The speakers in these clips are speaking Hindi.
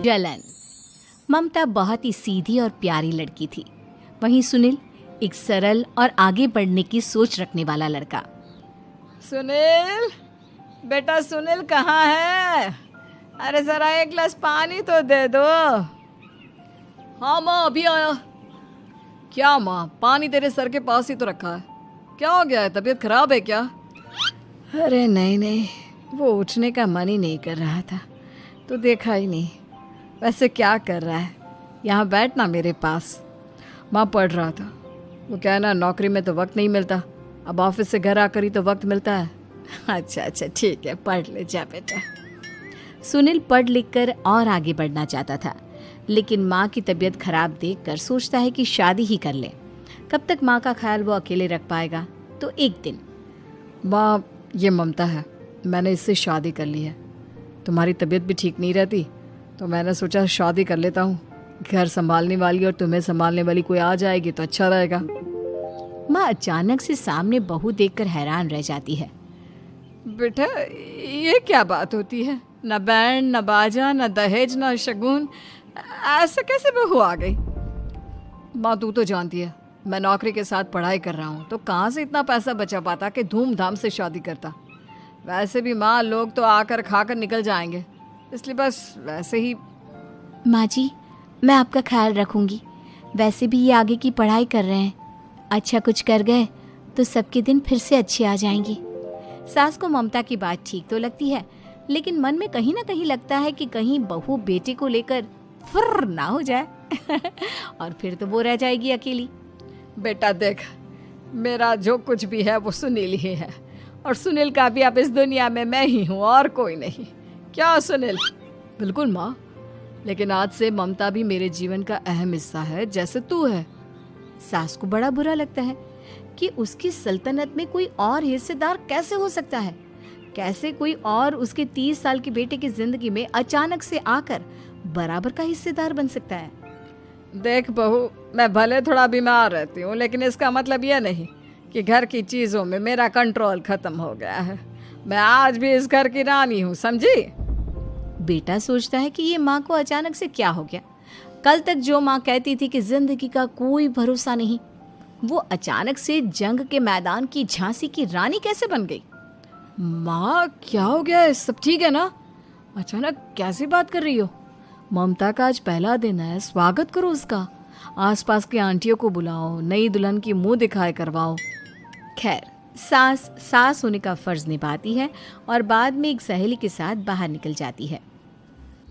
जलन। ममता बहुत ही सीधी और प्यारी लड़की थी, वहीं सुनील एक सरल और आगे बढ़ने की सोच रखने वाला लड़का। सुनील, बेटा सुनील कहाँ है? अरे जरा एक गिलास पानी तो दे दो। हाँ माँ, अभी आया। क्या माँ, पानी तेरे सर के पास ही तो रखा है। क्या हो गया है, तबीयत खराब है क्या? अरे नहीं नहीं, वो उठने का मन ही नहीं कर रहा था, तो देखा ही नहीं। वैसे क्या कर रहा है? यहाँ बैठ ना मेरे पास। माँ पढ़ रहा था। वो क्या है ना, नौकरी में तो वक्त नहीं मिलता, अब ऑफिस से घर आकर ही तो वक्त मिलता है। अच्छा अच्छा ठीक है, पढ़ ले जा बेटा। सुनील पढ़ लिख कर और आगे बढ़ना चाहता था, लेकिन माँ की तबीयत खराब देखकर सोचता है कि शादी ही कर ले। कब तक माँ का ख्याल वो अकेले रख पाएगा? तो एक दिन, माँ ये ममता है, मैंने इससे शादी कर ली है। तुम्हारी तबीयत भी ठीक नहीं रहती, तो मैंने सोचा शादी कर लेता हूँ। घर संभालने वाली और तुम्हें संभालने वाली कोई आ जाएगी तो अच्छा रहेगा। माँ अचानक से सामने बहू देखकर हैरान रह जाती है। बेटा ये क्या बात होती है? न बैंड, न बाजा, न दहेज, न शगुन, ऐसे कैसे बहू आ गई? माँ तू तो जानती है, मैं नौकरी के साथ पढ़ाई कर रहा हूँ, तो कहाँ से इतना पैसा बचा पाता कि धूमधाम से शादी करता। वैसे भी माँ, लोग तो आकर खाकर निकल जाएंगे, इसलिए बस वैसे ही। माँ जी, मैं आपका ख्याल रखूंगी। वैसे भी ये आगे की पढ़ाई कर रहे हैं, अच्छा कुछ कर गए तो सबके दिन फिर से अच्छे आ जाएंगे। सास को ममता की बात ठीक तो लगती है, लेकिन मन में कहीं ना कहीं लगता है कि कहीं बहू बेटे को लेकर फुर्र ना हो जाए और फिर तो वो रह जाएगी अकेली। बेटा देख, मेरा जो कुछ भी है वो सुनील ही है, और सुनील का भी अब इस दुनिया में मैं ही हूँ और कोई नहीं। क्या सुनील? बिल्कुल माँ, लेकिन आज से ममता भी मेरे जीवन का अहम हिस्सा है, जैसे तू है। सास को बड़ा बुरा लगता है कि उसकी सल्तनत में कोई और हिस्सेदार कैसे हो सकता है। कैसे कोई और उसके 30 साल के बेटे की जिंदगी में अचानक से आकर बराबर का हिस्सेदार बन सकता है। देख बहू, मैं भले थोड़ा बीमार रहती हूँ, लेकिन इसका मतलब यह नहीं कि घर की चीज़ों में मेरा कंट्रोल खत्म हो गया है। मैं आज भी इस घर की रानी हूँ, समझी? बेटा सोचता है कि ये माँ को अचानक से क्या हो गया। कल तक जो माँ कहती थी कि जिंदगी का कोई भरोसा नहीं, वो अचानक से जंग के मैदान की झांसी की रानी कैसे बन गई? माँ क्या हो गया है? सब ठीक है ना? अचानक कैसी बात कर रही हो? ममता का आज पहला दिन है, स्वागत करो उसका। आसपास की आंटियों को बुलाओ, नई दुल्हन की मुंह दिखाए करवाओ। खैर, सास होने का फर्ज निभाती है और बाद में एक सहेली के साथ बाहर निकल जाती है।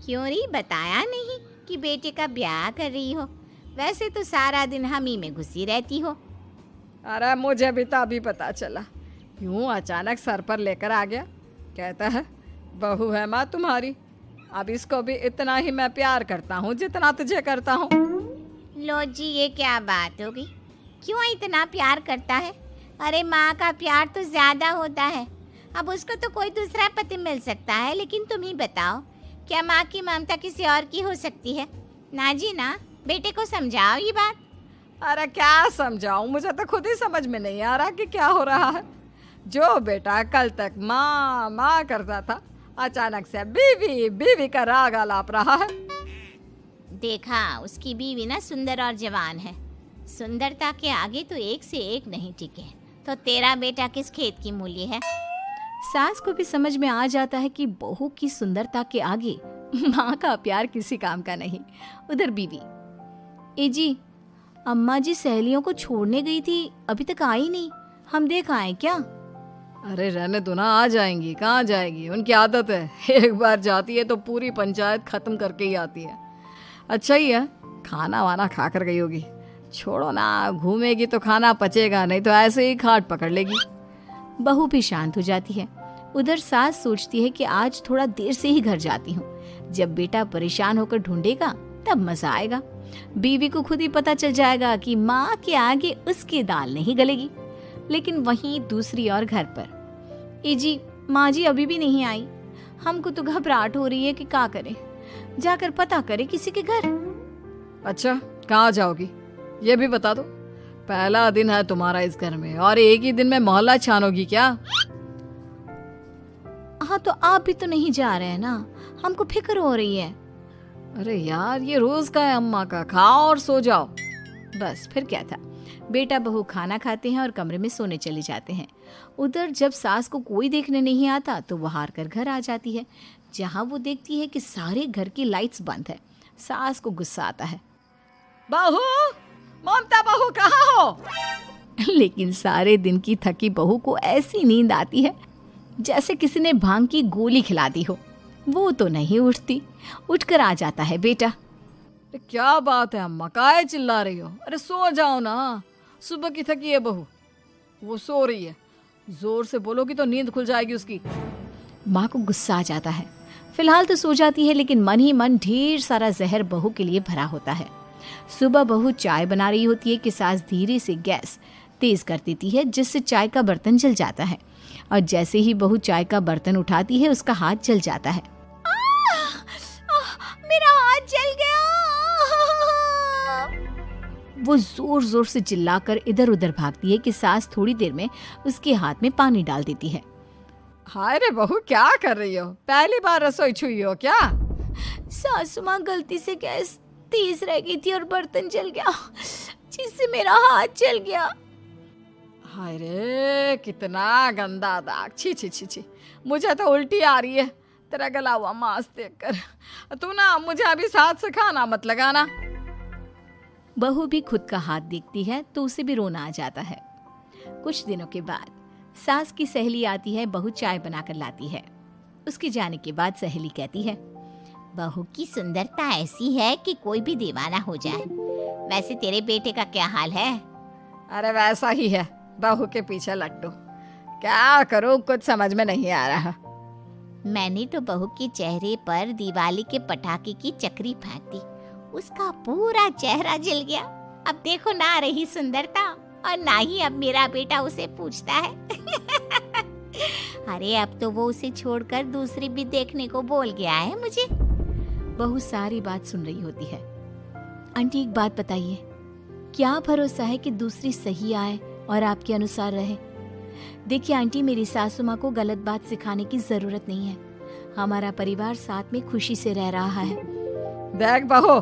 क्यों री बताया नहीं कि बेटे का ब्याह कर रही हो? वैसे तो सारा दिन हम ही में घुसी रहती हो। अरे मुझे भी तो अभी पता चला, यूं अचानक सर पर लेकर आ गया। कहता है बहू है माँ तुम्हारी, अब इसको भी इतना ही मैं प्यार करता हूँ जितना तुझे करता हूँ। लो जी, ये क्या बात होगी? क्यों इतना प्यार करता है? अरे माँ का प्यार तो ज्यादा होता है। अब उसको तो कोई दूसरा पति मिल सकता है, लेकिन तुम ही बताओ, क्या माँ की ममता किसी और की हो सकती है? ना जी ना, बेटे को समझाओ ये बात। अरे क्या समझाऊं, मुझे तो खुद ही समझ में नहीं आ रहा कि क्या हो रहा है। जो बेटा कल तक माँ माँ करता था, अचानक से बीवी बीवी का राग आलाप रहा है। देखा, उसकी बीवी ना सुंदर और जवान है। सुंदरता के आगे तो एक से एक नहीं टिके, तो तेरा बेटा किस खेत की मूली है? सास को भी समझ में आ जाता है कि बहू की सुंदरता के आगे माँ का प्यार किसी काम का नहीं। उधर बीवी, ए जी, अम्मा जी सहेलियों को छोड़ने गई थी, अभी तक आई नहीं, हम देख आए क्या? अरे रहने दो ना, आ जाएंगी। कहाँ जाएगी, उनकी आदत है, एक बार जाती है तो पूरी पंचायत खत्म करके ही आती है। अच्छा ही है, खाना वाना खा कर गई होगी। छोड़ो ना, घूमेगी तो खाना पचेगा, नहीं तो ऐसे ही खाट पकड़ लेगी। बहू भी शांत हो जाती है। उधर सास सोचती है कि आज थोड़ा देर से ही घर जाती हूँ, जब बेटा परेशान होकर ढूंढेगा तब मजा आएगा। बीवी को खुद ही पता चल जाएगा कि माँ के आगे उसकी दाल नहीं गलेगी। लेकिन वहीं दूसरी ओर घर पर, ए जी, माँ जी अभी भी नहीं आई, हमको तो घबराहट हो रही है कि क्या करें, जाकर पता करें किसी के घर। अच्छा, कहाँ जाओगी ये भी बता दो। पहला दिन है तुम्हारा इस घर में और एक ही दिन में मोहल्ला छानोगी क्या? हाँ तो आप भी तो नहीं जा रहे हैं ना, हमको फिक्र हो रही है। अरे यार ये रोज का है अम्मा का, खाओ और सो जाओ। बस फिर क्या था, बेटा बहू खाना खाते हैं और कमरे में सोने चले जाते हैं। उधर जब सास को कोई देखने नहीं आता तो वो हार कर घर आ जाती है, जहाँ वो देखती है कि सारे घर की लाइट्स बंद है। सास को गुस्सा आता है। बहू, ममता बहू कहाँ हो? लेकिन सारे दिन की थकी बहू को ऐसी नींद आती है जैसे किसी ने भांग की गोली खिला दी हो। वो तो नहीं उठती, उठकर आ जाता है बेटा। अरे क्या बात है अम्मा, काहे चिल्ला रही हो? अरे सो जाओ ना, सुबह की थकी है बहू, वो सो रही है। जोर से बोलोगी तो नींद खुल जाएगी उसकी। माँ को गुस्सा आ जाता है। फिलहाल तो सो जाती है, लेकिन मन ही मन ढेर सारा जहर बहू के लिए भरा होता है। सुबह बहू चाय बना रही होती है कि सास धीरे से गैस तेज कर देती है, जिससे चाय का बर्तन जल जाता है। और जैसे ही बहू चाय का बर्तन उठाती है उसका हाथ जल जाता है। मेरा हाथ जल गया। वो जोर जोर से चिल्लाकर इधर उधर भागती है कि सास थोड़ी देर में उसके हाथ में पानी डाल देती है। हाय रे बहू, क्या कर रही हो? पहली बार रसोई छुई हो क्या? सासू माँ गलती से गैस तेज रह गई थी और बर्तन जल गया, जिससे मेरा हाथ जल गया। हाय रे, कितना गंदा दाग। छी छी छी छी, मुझे तो उल्टी आ रही है तेरा गला हुआ मांस देखकर। तू ना मुझे अभी साथ से खाना मत लगाना। बहू भी खुद का हाथ देखती है तो उसे भी रोना आ जाता है। कुछ दिनों के बाद सास की सहेली आती है, बहू चाय बनाकर लाती है। उसके जाने के बाद सहेली कहती है, बहू की सुंदरता ऐसी है कि कोई भी दीवाना हो जाए। वैसे तेरे बेटे का क्या हाल है? अरे वैसा ही है, बहू के पीछे लट्टू। क्या करूं, कुछ समझ में नहीं आ रहा। मैंने तो बहू के चेहरे पर दिवाली के पटाखे की चक्री फेंक दी, उसका पूरा चेहरा जल गया। अब देखो ना रही सुंदरता, और ना ही अब मेरा बेटा उसे पूछता है। अरे अब तो वो उसे छोड़कर दूसरी भी देखने को बोल गया है मुझे। बहू सारी बात सुन रही होती है। आंटी एक बात बताइए, क्या भरोसा है कि दूसरी सही आए और आपके अनुसार रहे? देखिए आंटी, मेरी सासू माँ को गलत बात सिखाने की जरूरत नहीं है। हमारा परिवार साथ में खुशी से रह रहा है। देख बहू,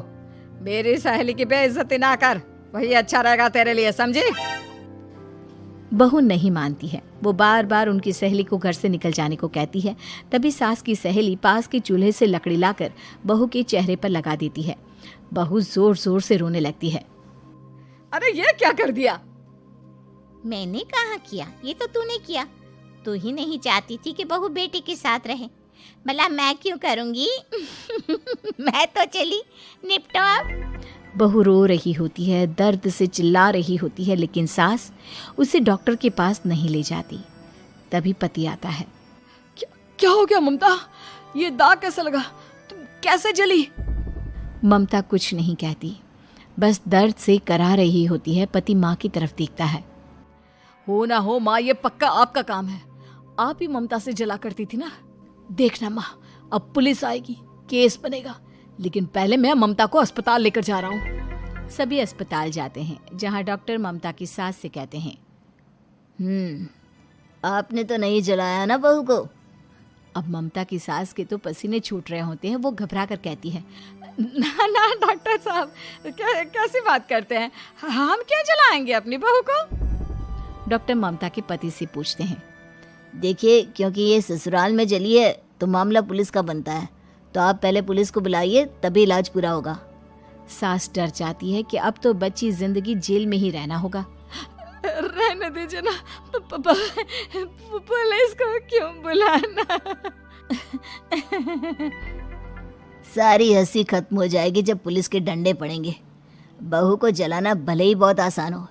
मेरी सहेली की बेइज्जती ना कर, वही अच्छा रहेगा तेरे लिए, समझी? बहू नहीं मानती है। वो बार बार उनकी सहेली को घर से निकल जाने को कहती है। तभी सास की सहेली पास के चूल्हे से लकड़ी लाकर बहू के चेहरे पर लगा देती है। बहू जोर जोर से रोने लगती है। अरे ये क्या कर दिया? मैंने कहा किया, ये तो तूने किया। तू ही नहीं चाहती थी कि बहू बेटे के साथ रहे, भला मैं क्यों करूंगी? मैं तो चली, निपटो अब। बहू रो रही होती है, दर्द से चिल्ला रही होती है, लेकिन सास उसे डॉक्टर के पास नहीं ले जाती। तभी पति आता है। क्या हो गया ममता? ये दाग कैसे लगा? तुम कैसे जली? ममता कुछ नहीं कहती, बस दर्द से करा रही होती है। पति माँ की तरफ देखता है। हो ना हो माँ, ये पक्का आपका काम है। आप ही ममता से जला करती थी ना। देखना माँ, अब पुलिस आएगी, केस बनेगा, लेकिन पहले मैं ममता को अस्पताल लेकर जा रहा हूँ। सभी अस्पताल जाते हैं, जहाँ डॉक्टर ममता की सास से कहते हैं, आपने तो नहीं जलाया ना बहू को? अब ममता की सास के तो पसीने छूट रहे होते हैं। वो घबरा कर कहती है, ना ना डॉक्टर साहब, कैसी बात करते हैं? हम क्यों जलाएंगे अपनी बहू को? डॉक्टर ममता के पति से पूछते हैं। देखिए, क्योंकि ये ससुराल में जली है तो मामला पुलिस का बनता है, तो आप पहले पुलिस को बुलाइए, तभी इलाज पूरा होगा। सास डर जाती है कि अब तो बच्ची जिंदगी जेल में ही रहना होगा। रहने दीजिए ना, पुलिस को क्यों बुलाना? सारी हंसी खत्म हो जाएगी जब पुलिस के डंडे पड़ेंगे। बहू को जलाना भले ही बहुत आसान हो,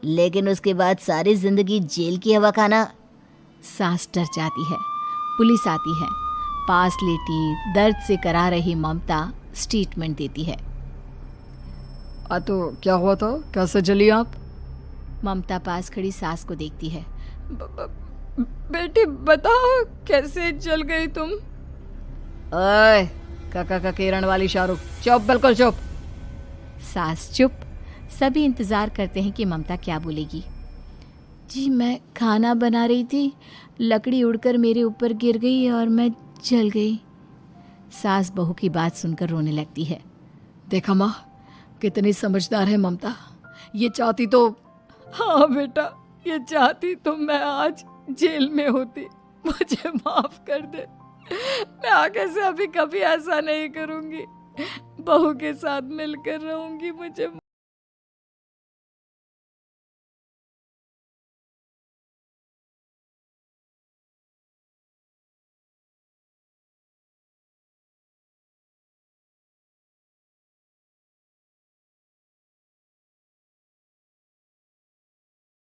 लेकिन उसके बाद सारी जिंदगी जेल की हवा खाना। सास डर जाती है। पुलिस आती है। पास लेटी दर्द से करा रही ममता स्टेटमेंट देती है। तो क्या हुआ था? कैसे जली आप? ममता पास खड़ी सास को देखती है। बेटी बताओ, कैसे जल गई तुम? ओए, काका का किरण वाली शाहरुख, चुप, बिल्कुल चुप। सास चुप। सभी इंतज़ार करते हैं कि ममता क्या बोलेगी। जी मैं खाना बना रही थी, लकड़ी उड़कर मेरे ऊपर गिर गई और मैं जल गई। सास बहू की बात सुनकर रोने लगती है। देखा माँ, कितनी समझदार है ममता। ये चाहती तो, हाँ बेटा, ये चाहती तो मैं आज जेल में होती। मुझे माफ कर दे, मैं आगे से अभी कभी ऐसा नहीं करूंगी। बहू के साथ मिलकर रहूंगी। मुझे